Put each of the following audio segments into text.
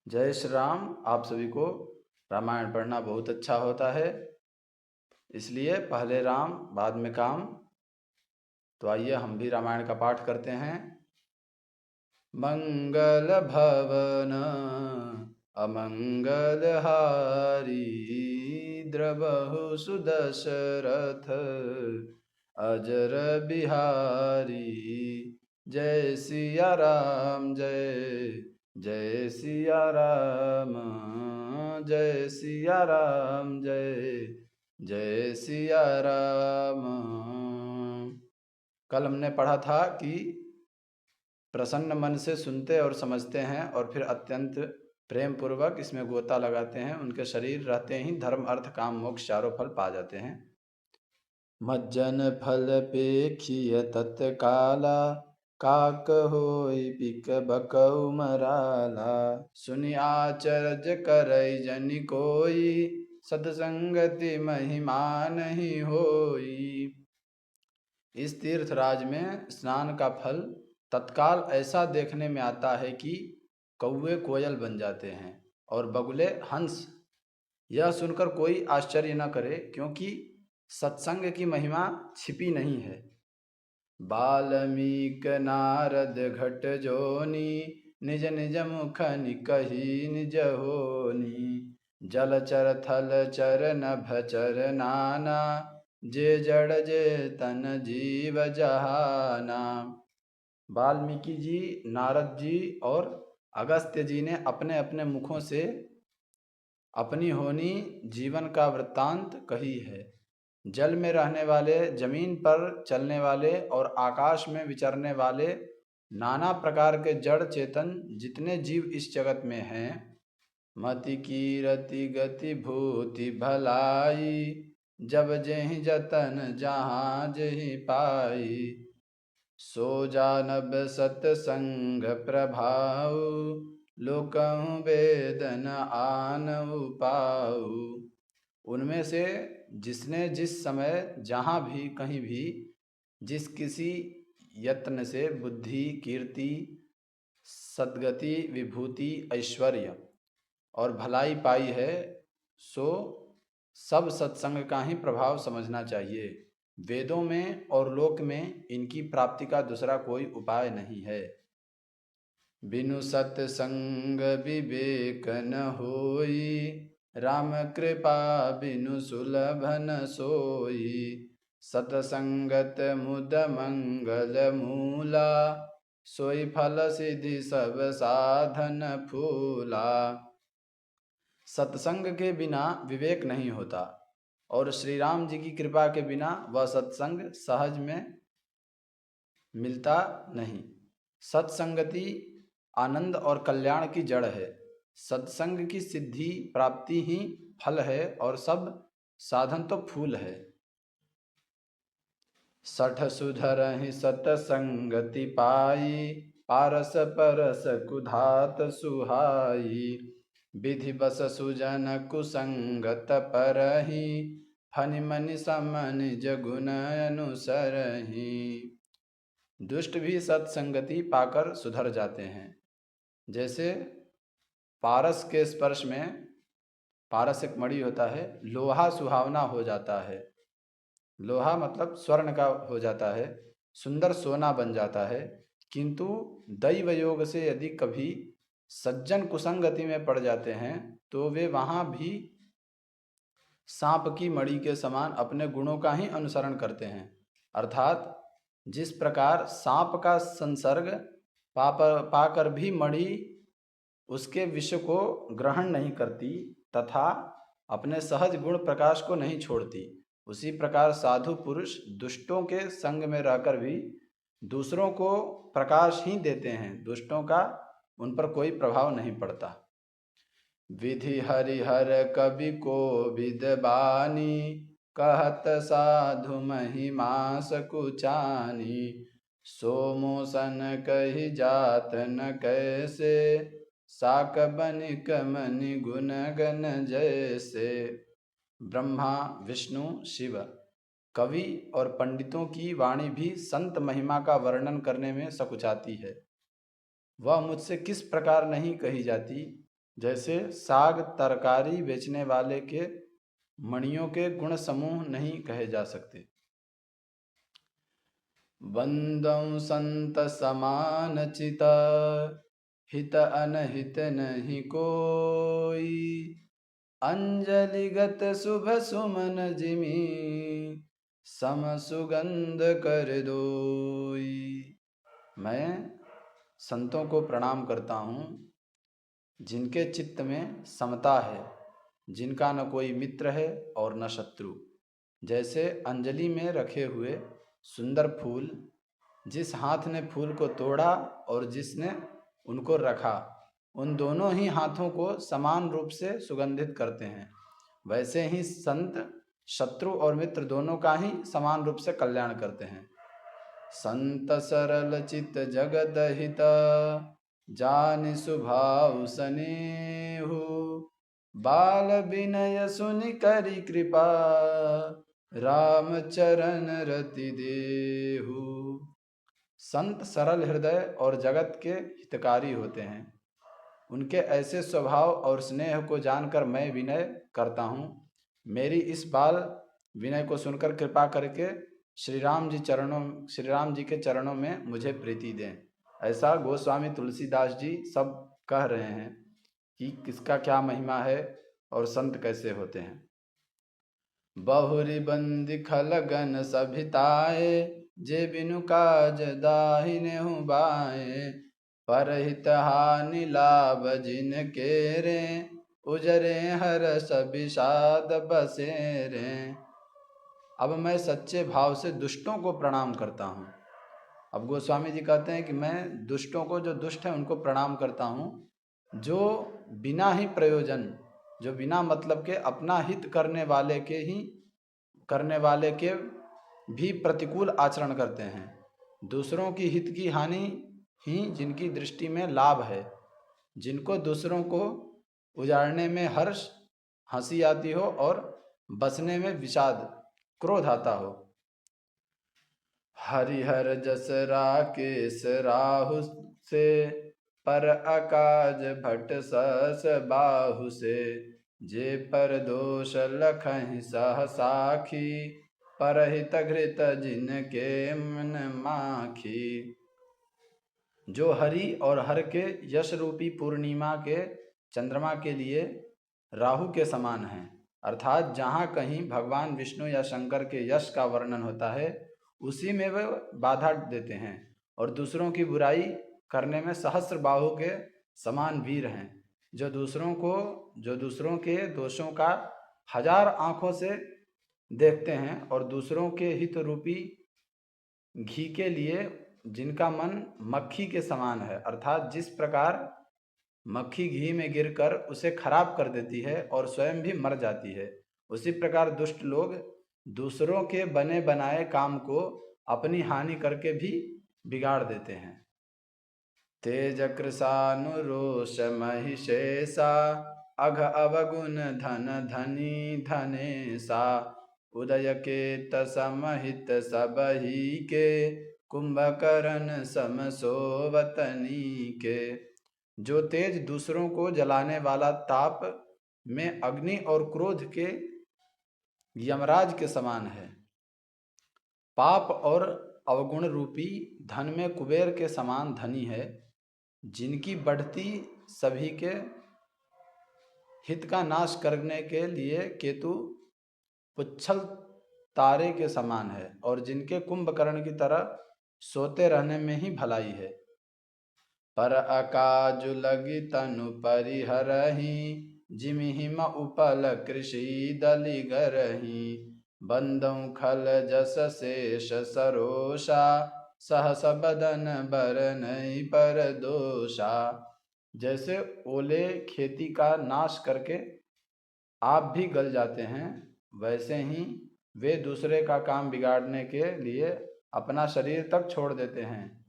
जय श्री राम। आप सभी को रामायण पढ़ना बहुत अच्छा होता है, इसलिए पहले राम बाद में काम। तो आइए हम भी रामायण का पाठ करते हैं। मंगल भवन अमंगल हारी, द्रवहु सुदशरथ अजर बिहारी। जय सिया राम जय जय सिया राम, जय सिया राम जय जय सिया राम। कल हमने पढ़ा था कि प्रसन्न मन से सुनते और समझते हैं और फिर अत्यंत प्रेम पूर्वक इसमें गोता लगाते हैं, उनके शरीर रहते ही धर्म अर्थ काम मोक्ष चारों फल पा जाते हैं। मज्जन फल पेखिय तत्काला, काक होई पिक बकौ मराला। सुनि आचर्य करई जनि कोई, सत्संगति महिमा नहीं होई। इस तीर्थराज में स्नान का फल तत्काल ऐसा देखने में आता है कि कौवे कोयल बन जाते हैं और बगुले हंस। यह सुनकर कोई आश्चर्य न करे, क्योंकि सत्संग की महिमा छिपी नहीं है। बाल्मीक नारद घट जोनी, निज निज मुख निकही निज होनी। जलचर थलचर नभचर नाना, जे जड़ जे तन जीव जहाना। वाल्मीकि जी, नारद जी और अगस्त्य जी ने अपने अपने मुखों से अपनी होनी जीवन का वृत्तांत कही है। जल में रहने वाले, जमीन पर चलने वाले और आकाश में विचरने वाले नाना प्रकार के जड़ चेतन जितने जीव इस जगत में हैं, मति कीरति गति भूति भलाई, जब जेहि जतन जहाँ जेहि पाई। सो जानब सतसंग प्रभाव, लोकहु वेदन आनहु पाऊ। उनमें से जिसने जिस समय जहाँ भी कहीं भी जिस किसी यत्न से बुद्धि, कीर्ति, सद्गति, विभूति, ऐश्वर्य और भलाई पाई है, सो सब सत्संग का ही प्रभाव समझना चाहिए। वेदों में और लोक में इनकी प्राप्ति का दूसरा कोई उपाय नहीं है। बिनु सत्संग विवेक न होई, राम कृपा बिनु सुलभ न सोई। सतसंगत मुद मंगल मूला, सोई फल सिद्धि सब साधन फूला। सत्संग के बिना विवेक नहीं होता और श्री राम जी की कृपा के बिना वह सत्संग सहज में मिलता नहीं। सत्संगति आनंद और कल्याण की जड़ है। सत्संग की सिद्धि प्राप्ति ही फल है और सब साधन तो फूल है। सठ सुधरहि सतसंगति पाई, पारस परस कुधात सुहाई। विधि बस सुजन कुसंगत परहि, फनि मनि समनि जगुन अनुसरहि। दुष्ट भी सत्संगति पाकर सुधर जाते हैं। जैसे पारस के स्पर्श में, पारस एक मणि होता है, लोहा सुहावना हो जाता है। लोहा मतलब स्वर्ण का हो जाता है, सुंदर सोना बन जाता है। किंतु दैव योग से यदि कभी सज्जन कुसंगति में पड़ जाते हैं तो वे वहाँ भी सांप की मणि के समान अपने गुणों का ही अनुसरण करते हैं। अर्थात जिस प्रकार सांप का संसर्ग पाकर भी मणि उसके विष को ग्रहण नहीं करती तथा अपने सहज गुण प्रकाश को नहीं छोड़ती, उसी प्रकार साधु पुरुष दुष्टों के संग में रहकर भी दूसरों को प्रकाश ही देते हैं, दुष्टों का उन पर कोई प्रभाव नहीं पड़ता। विधि हरिहर कवि को विदबानी, कहत साधु महिमा सकुचानी। सो मोसन कही जात न कैसे, साक बनिक मनि गुण गण जैसे। ब्रह्मा, विष्णु, शिव, कवि और पंडितों की वाणी भी संत महिमा का वर्णन करने में सकुचाती है। वह मुझसे किस प्रकार नहीं कही जाती, जैसे साग तरकारी बेचने वाले के मणियों के गुण समूह नहीं कहे जा सकते। बंदं संत समान चिता, हित अनहित नहीं कोई, अंजलिगत शुभ सुमन जिमि, सम सुगंध कर दोई। मैं संतों को प्रणाम करता हूँ जिनके चित्त में समता है, जिनका न कोई मित्र है और न शत्रु। जैसे अंजलि में रखे हुए सुंदर फूल, जिस हाथ ने फूल को तोड़ा और जिसने उनको रखा, उन दोनों ही हाथों को समान रूप से सुगंधित करते हैं। वैसे ही संत शत्रु और मित्र दोनों का ही समान रूप से कल्याण करते हैं। संत सरल चित जगत हित, जानि सुभाव सनेहु, बाल विनय सुनि करि कृपा, राम चरण रति देहु। संत सरल हृदय और जगत के हितकारी होते हैं। उनके ऐसे स्वभाव और स्नेह को जानकर मैं विनय करता हूँ। मेरी इस बाल विनय को सुनकर कृपा करके श्री राम जी के चरणों में मुझे प्रीति दें। ऐसा गोस्वामी तुलसीदास जी सब कह रहे हैं कि किसका क्या महिमा है और संत कैसे होते हैं। बहुरी बंदी खलगन सभिताए, जे बिनु काज दाहिने बाए, परहित हानि लाभ जिन केरे, उजरे हरस विषाद बसेरे। अब मैं सच्चे भाव से दुष्टों को प्रणाम करता हूँ। अब गोस्वामी जी कहते हैं कि मैं दुष्टों को, जो दुष्ट हैं उनको प्रणाम करता हूँ, जो बिना ही प्रयोजन, जो बिना मतलब के अपना हित करने वाले के भी प्रतिकूल आचरण करते हैं। दूसरों की हित की हानि ही जिनकी दृष्टि में लाभ है, जिनको दूसरों को उजाड़ने में हर्ष, हंसी आती हो और बसने में विषाद, क्रोध आता हो। हरिहर जस राकेश राहु से, पर अकाज भट सहस बाहु से, जे पर दोष लखहि सह साखी, परहित घृत जिनके मन माखी। जो हरि और हर के यश रूपी पूर्णिमा के चंद्रमा के लिए राहु के समान हैं, अर्थात जहाँ कहीं भगवान विष्णु या शंकर के यश का वर्णन होता है उसी में वे बाधा देते हैं, और दूसरों की बुराई करने में सहस्र बाहु के समान वीर हैं, जो दूसरों के दोषों का हजार आँखों से देखते हैं, और दूसरों के हित रूपी घी के लिए जिनका मन मक्खी के समान है, अर्थात जिस प्रकार मक्खी घी में गिरकर उसे खराब कर देती है और स्वयं भी मर जाती है, उसी प्रकार दुष्ट लोग दूसरों के बने बनाए काम को अपनी हानि करके भी बिगाड़ देते हैं। तेज कृशानुरोष महिषेषा, अघ अवगुण धन धनी धनेशा, उदय के तसमहित सबही के, कुंभकर्ण सम सोवतनी के। जो तेज दूसरों को जलाने वाला ताप में अग्नि और क्रोध के यमराज के समान है, पाप और अवगुण रूपी धन में कुबेर के समान धनी है, जिनकी बढ़ती सभी के हित का नाश करने के लिए केतु पुच्छल तारे के समान है, और जिनके कुंभकर्ण की तरह सोते रहने में ही भलाई है। पर अकाजु लगी तनु परिहरहि, जिमि हिम उपल कृषि दलि गरहि, बंदौ खल जस शेष सरोषा, सहस बदन बरनई पर दोषा। जैसे ओले खेती का नाश करके आप भी गल जाते हैं, वैसे ही वे दूसरे का काम बिगाड़ने के लिए अपना शरीर तक छोड़ देते हैं।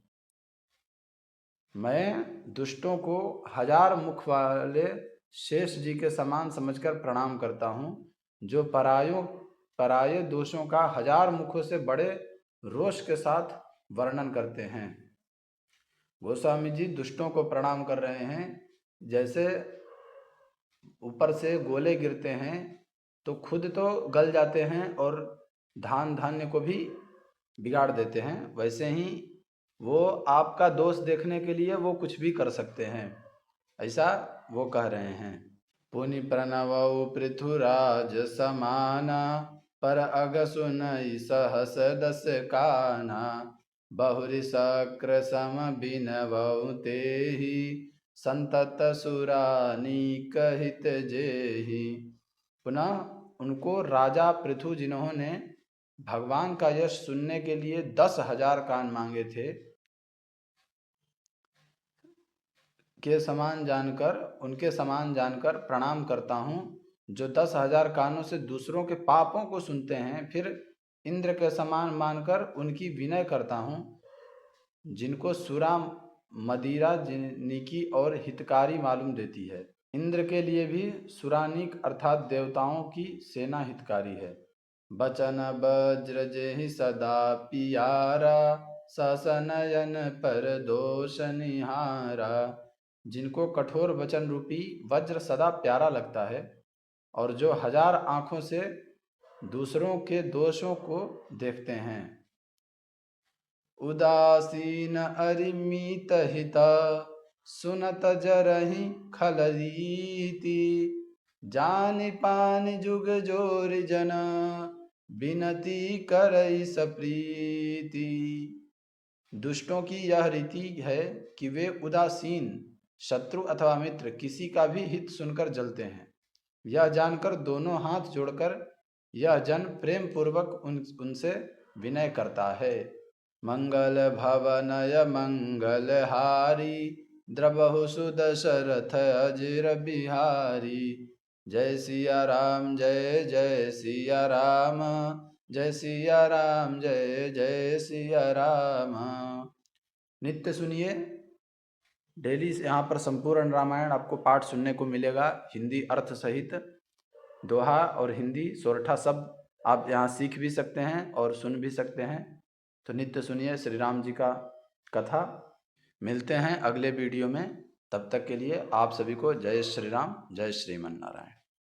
मैं दुष्टों को हजार मुख वाले शेष जी के समान समझकर प्रणाम करता हूँ, जो पराये दोषों का हजार मुखों से बड़े रोष के साथ वर्णन करते हैं। गोस्वामी जी दुष्टों को प्रणाम कर रहे हैं। जैसे ऊपर से गोले गिरते हैं तो खुद तो गल जाते हैं और धान धान्य को भी बिगाड़ देते हैं, वैसे ही वो आपका दोष देखने के लिए वो कुछ भी कर सकते हैं, ऐसा वो कह रहे हैं। पुनि प्रणवौ पृथुराज समाना, पर अग सुनई सहस दस काना, बहुरि शक्र सम बिनवौ तेहि, संतत सुरानीक हित जेहि। पुनः उनको राजा पृथु जिन्होंने भगवान का यश सुनने के लिए 10,000 कान मांगे थे, के समान जानकर, उनके समान जानकर प्रणाम करता हूँ, जो 10,000 कानों से दूसरों के पापों को सुनते हैं, फिर इंद्र के समान मानकर उनकी विनय करता हूँ, जिनको सुरा मदिरा जिनकी और हितकारी मालूम देती है। इंद्र के लिए भी सुरानिक अर्थात देवताओं की सेना हितकारी है। बचन वज्र जेहि सदा पियारा, ससनयन पर दोष निहारा। जिनको कठोर वचन रूपी वज्र सदा प्यारा लगता है और जो 1000 आँखों से दूसरों के दोषों को देखते हैं। उदासीन अरिमित हित, सुनत जरहि खलरीति, जानि पानि जुग जोरि जन, बिनती करई सप्रीति। दुष्टों की यह रीति है कि वे उदासीन, शत्रु अथवा मित्र किसी का भी हित सुनकर जलते हैं। यह जानकर दोनों हाथ जोड़कर यह जन प्रेम पूर्वक उनसे विनय करता है। मंगल भवनय मंगल हारी, द्रबहु सुदशरथ अजिर बिहारी। जय सिया राम जय जय सिया राम, जय सिया राम जय जय सिया राम। नित्य सुनिए, डेली से यहाँ पर संपूर्ण रामायण आपको पाठ सुनने को मिलेगा, हिंदी अर्थ सहित। दोहा और हिंदी सोरठा शब्द आप यहाँ सीख भी सकते हैं और सुन भी सकते हैं। तो नित्य सुनिए श्री राम जी का कथा। मिलते हैं अगले वीडियो में, तब तक के लिए आप सभी को जय श्री राम, जय श्रीमन नारायण।